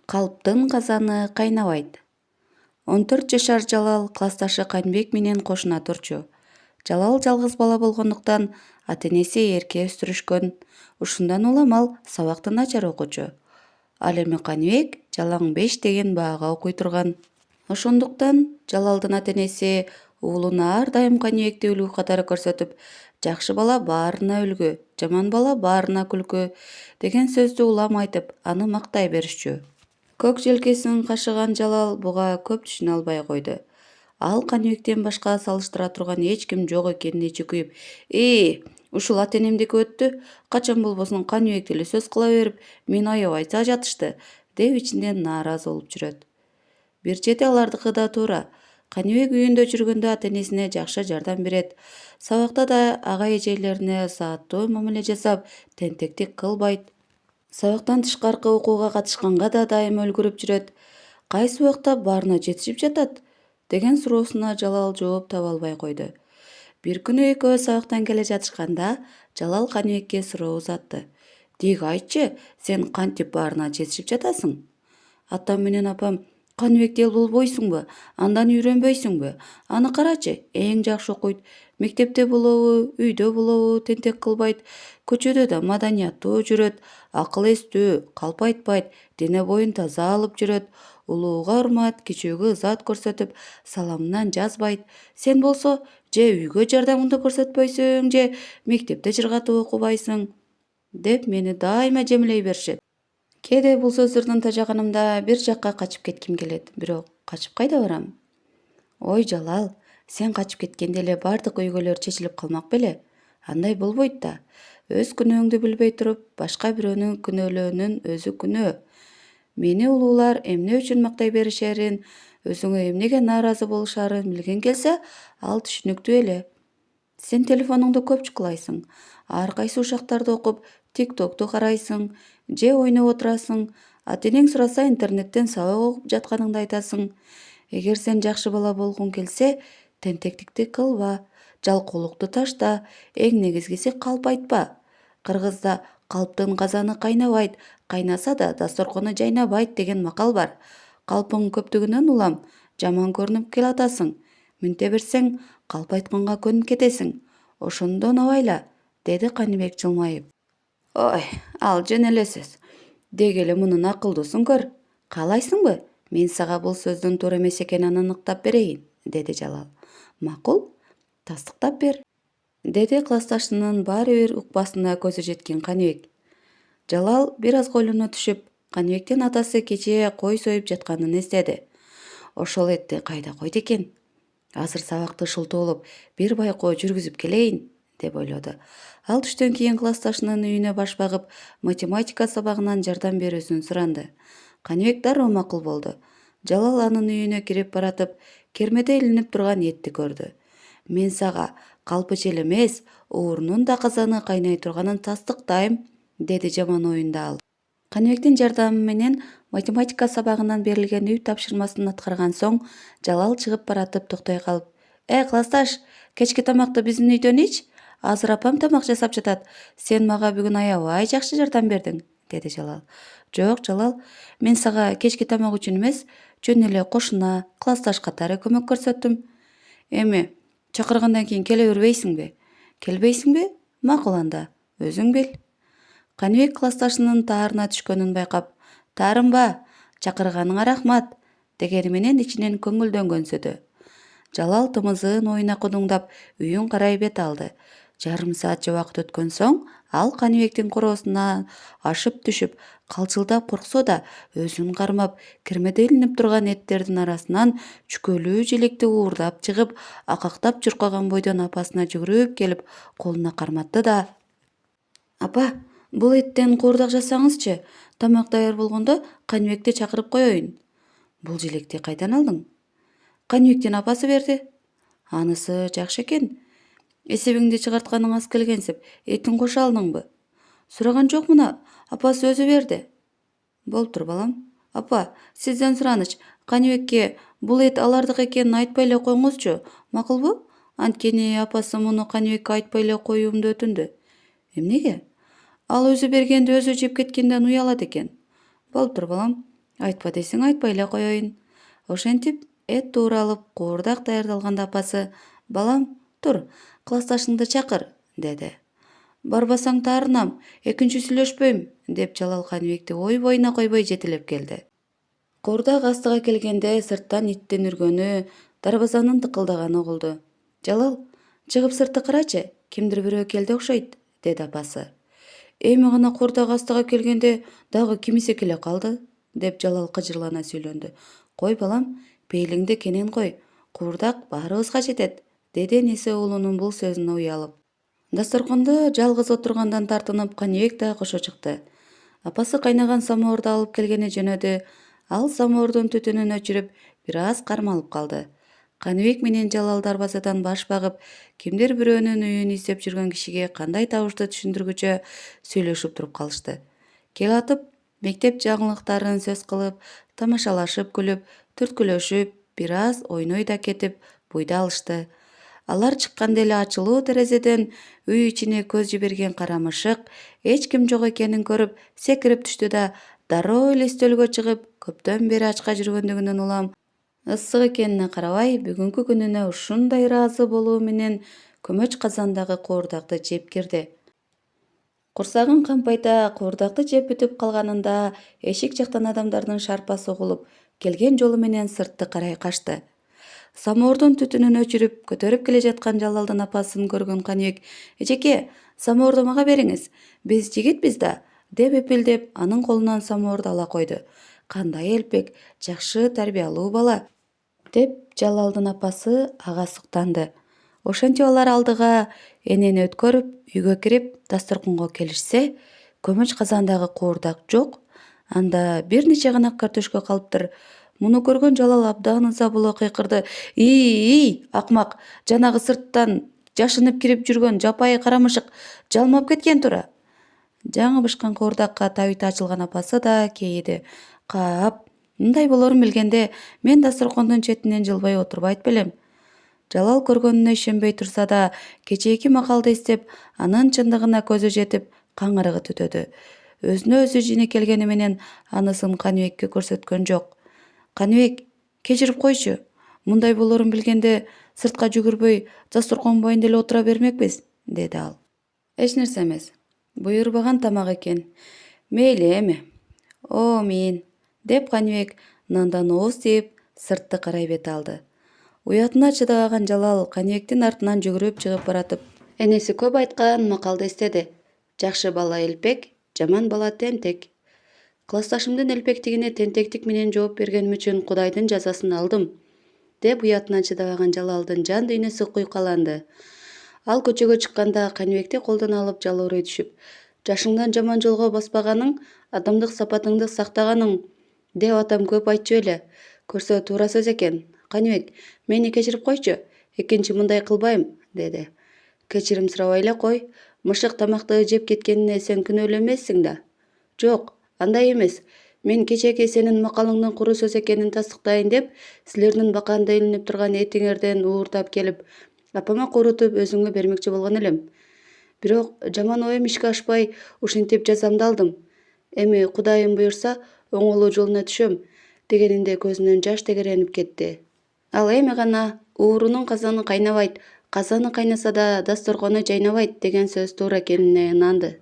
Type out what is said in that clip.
Калптын казаны кайнабайт. 14 жашар Жалал классташы Канбек менен кошуна турчу. Жалал жалгыз бала болгондуктан ата-энеси эрке өстүрүшкөн. Ушундан улам ал сабакты начар окучу. Ал эми Канбек жалаң 5 деген баага окуй турган. Ошондуктан Жалалдын ата-энеси уулуна ар дайым Канбекти үлгү катары көрсөтүп, жакшы бала баарына үлгү, жаман бала баарына күлкү деген сөздү улам айтып, аны мактай беришчү. Көк желкесин кашыган Жалал буга көп түшүнө албай койду. Ал Канбектен башка салыштыра турган эч ким жок экенине чүкүйүп, ушул ата-энемдики өттү, качан болбосун Канбекти эле сөз кыла берип, мени аябайса жатышты, деп ичинен нааразы болуп жүрөт. Бир чети алардыкы да туура. Канбек үйүндө жүргөндө ата-энесине жакшы жардам берет. Сабакта да ага-эжелерине сааттуу мамиле жасап, тентектик кылбайт. Сабактан тышкаркы окууга катышканга да дайым өлгүрүп жүрөт. Кайсы убакта баарына жетишип жатат? Деген суроосуна Жалал жооп таба албай койду. Бир күнү экөө сабактан келе жатышканда Жалал Канбекке суроо узатты. Деги айтчы, сен кантип баарына жетишип жатасың? Атам менен апам Канбекти эл болбойсуңбу? Андан үйрөнбөйсүңбү? Аны карачы, эң жакшы окуйт. Мектепте болобу, үйдө болобу, тентек кылбайт. Көчөдө да маданияттуу жүрөт. Акыл эстүү, калп айтпайт, дене боюн таза алып жүрөт. Улууга урмат, кичүүгө ызат көрсөтүп, саламынан жазбайт. Сен болсо, же үйгө жардамыңды көрсөтпөйсүң, же мектепте жыргатып окубайсың, деп мени дайыма жемилей беришет. Кээде бул сөздөрдөн тажаганымда бир жакка качып кетким келет, бирок качып кайда барам? Ой Жалал, сен качып кеткенде эле бардык өйгөлөр чечилип калмак беле? Андай болбойт да. Өз күнөөңдү билбей туруп, башка бирөөнүн күнөөлөөнүн өзү күнөө. Мени улуулар эмне үчүн мактай беришерин, өзүңө эмнеге нааразы болушарын билгиң келсе, ал түшүнүктүү эле. Сен телефонуңду көп чукулайсың. Ар кайсы ушактарды окуп, тиктокту карайсың, же ойноп отурасың. Ата-энең сураса интернеттен сабак окуп жатканыңды айтасың. Эгер сен жакшы бала болгуң келсе, тентектикти кылба, жалкоолукту ташта, эң негизгиси калп айтпа. Кыргызда калптын казаны кайнабайт, кайнаса да дасторкону жайнабайт деген макал бар. Калпың көптүгүнөн улам жаман көрүнүп келатасың. Мынте берсең, калп айтканга көнүп кетесиң. Ошондон абайла, деди Канбек жылмайып. Ой, ал жөн эле сөз. Деги эле мунун акылдуусун көр. Каалайсыңбы? Мен сага бул сөздүн туура эмес экенин аныктап берейин, деди Жалал. Макул, тастыктап бер, деди классташынын баары бир укпасына көзү жеткен Канбек. Жалал бир аз ойлоно түшүп, Канбектин атасы кечээ кой союп жатканын эстеди. Ошол этти кайда койду экен? Азыр сабакты шултоолоп, бир байкоо жүргүзүп келейин, деп ойлоду. Ал түштөн кийин классташынын үйүнө баш багып, математика сабагынан жардам берүүсүн суранды. Канбек дароо макул болду. Жалал анын үйүнө кирип баратып, кермеде илинип турган этти көрдү. Мен сага калпыча эле эмес, оорунун да казаны кайнай турганын тастыктайм, деди жаман оюнда ал. Канбектин жардамы менен математика сабагынан берилген үй тапшырмасын аткарган соң Жалал чыгып баратып токтой калып, классташ, кечки тамакты биздин үйдөн ич. Азыр апам тамак жасап жатат. Сен мага бүгүн аябай жакшы жардам бердиң, деди Жалал. Жок, Жалал, мен сага кечки тамак үчүн эмес, жөн эле кошуна, классташ катары көмөк көрсөттүм. Эми чакыргандан кийин келе бербейсиңби? Келбейсиңби? Макул анда, өзүң бил. Канбек классташынын таарына түшкөнүн байкап, таарымба, чакырганыңа рахмат, дегени менен ичинен көңүлдөнгөнсүдү. Жалал тымызын оюна кудуңдап, үйүн карай бет алды. Жарым саатча убакыт өткөн соң, ал Канбектин короосуна ашып түшүп, калчылдап корксо да, өзүн кармап, кермеде илинип турган эттердин арасынан чүкөлүү желекти уурдап чыгып, акактап чуркаган бойдон апасына жүгүрүп келип, колуна карматты да: Апа, бул эттен куурдак жасаңызчы. Тамак даяр болгондо Канбекти чакырып коеюн. Бул желекти кайдан алдың? Канбектин апасы берди. Анысы жакшы экен. Эсебиңди чыгартканың аз келгенсип, этин кошо алдыңбы? Сураган жокмун, апасы өзү берди. Болуптур балам. Апа, сизден сураныч, Канбекке бул эт алардык экенин айтпай эле коюңузчу, макулбу? Анткени апасы муну Канбекке айтпай эле коюумду өтүндү. Эмнеге? Ал өзү бергенди өзү жеп кеткенден уялат экен. Болуптур балам. Айтпа десең айтпай эле коеюн. Ошентип эт тууралып куурдак даярдалганда апасы: «Балам, тур, классташыңды чакыр», деди. «Барбасаң таарынам, экинчи сүйлөшпөйм», деп Жалал Каныбекти ой боюна койбой жетелеп келди. Куурдак астыга келгенде сырттан иттин үргөнү, дарбазанын тыкылдаганын угулду. «Жалал, чыгып сыртты карачы, кимдир бирөө келди окшойт», деди апасы. «Эми гана куурдак астыга келгенде дагы кимисек эле калды», деп Жалал кыжырлана сүйлөндү. «Кой балам, пейлиңди кенен кой, куурдак баарыбызга жетет», деди энеси уулунун бул сөзүнө уялып. Дасторкондо жалгыз отургандан тартынып Каныбек да кошо чыкты. Апасы кайнаган самоорду алып келгени жөнөдү. Ал самоордун түтүнүн өчүрүп, бир аз кармалып калды. Каныбек менен Жалал дарбазадан баш багып, кимдир бирөөнүн үйүн издеп жүргөн кишиге кандай табышты түшүндүргүчө сүйлөшүп туруп калышты. Келатып, мектеп жаңылыктарын сөз кылып, тамашалашып күлүп, түрткүлөшүп, бир аз ойной да кетип, буйда алышты. Алар чыкканда эле ачылуу терезеден үй ичине көз жиберген кара мышык эч ким жок экенин көрүп секирип түштү да дароо эле үстөлгө чыгып, көптөн бери ачка жүргөндүгүнөн улам ысык экенине карабай, бүгүнкү күнүнө ушундай ыраазы болуу менен көмөч казандагы куурдакты жеп кирди. Курсагын кампайта куурдакты жеп бүтүп калганында эшик жактан адамдардын шарпасы угулуп, келген жолу менен сыртты карай качты. Самоордун түтүнүн өчүрүп, көтөрүп келе жаткан Жалалдын апасын көргөн Каныбек: «Эжеке, самоорду мага бериңиз, биз жигитпиз да», деп эпилдеп, анын колунан самоорду ала койду. «Кандай элпек, жакшы тарбиялуу бала», деп Жалалдын апасы ага суктанды. Ошентип алар алдыга энени өткөрүп, үйгө кирип, дасторконго келишсе, көмөч казандагы куурдак жок. Анда бир нече гана картөшкө калыптыр. Муну көргөн Жалал абдан ыза боло кыйкырды. «Ий, акмак, жанагы сырттан жашынып кирип жүргөн жапайы кара мышык жалмап кеткен тура». Жаңы бышкан куурдакка табити ачылган апасы да кейиди. «Кап, мындай болорун билгенде, мен дасторкондун четинен жылбай отурбайт белем». Жалал көргөнүнө ишенбей турса да, кечээки макалды эстеп, анын чындыгына көзү жетип, каңырыгы түтөдү. Өзүнө өзү жини келгени менен анысын Каныбекке көрсөткөн жок. «Каныбек, кечирип койчу. Мындай болорун билгенде, сыртка жүгүрбөй, дасторкон боюнда эле отура бермекпиз», деди ал. «Эч нерсе эмес. Буйрбаган тамак экен. Мейли эми». «Мин», деп Каныбек нандан ооз тийип, сыртты карай бет алды. Уятына чыдабаган Жалал Каныбектин артынан жүгүрүп чыгып баратып, энеси көп айткан макалды эстеди. «Жакшы бала элпек, жаман бала тентек. Классташымдын элпектигине тентектик менен жооп бергеним үчүн Кудайдын жазасын алдым», деп уятына чыдабаган Жалалдын жан дүйнөсү куйкаланды. Ал көчөгө чыкканда Каныбекти колдон алып жалоорой түшүп: «Жашыңдан жаман жолго баспаганың, адамдык сапатыңды сактаганың, деп атам көп айтчу эле. Көрсө туура сөз экен. Каныбек, мени кечирип койчу, экинчи мындай кылбайм», деди. «Кечирим сурабай эле кой. Мышык тамакты жеп кеткенине сен күнөөлүү эмессиң да». «Жок, андай эмес. Мен кечээки сенин макалыңдын куру сөз экенин тастыктайын деп, силердин баканда илинип турган этиңерден уурдап келип, апама куурутуп өзүңө бермекчи болгон элем. Бирок жаман оюм ишке ашпай, ушинтип жазамды алдым. Эми Кудайым буйрса, оңолуу жолуна түшөм», дегенинде көзүнөн жаш тегеренип кетти. Ал эми гана «Уурунун казаны кайнабайт, казаны кайнаса да дасторкону жайнабайт» деген сөз туура экенине ынанды.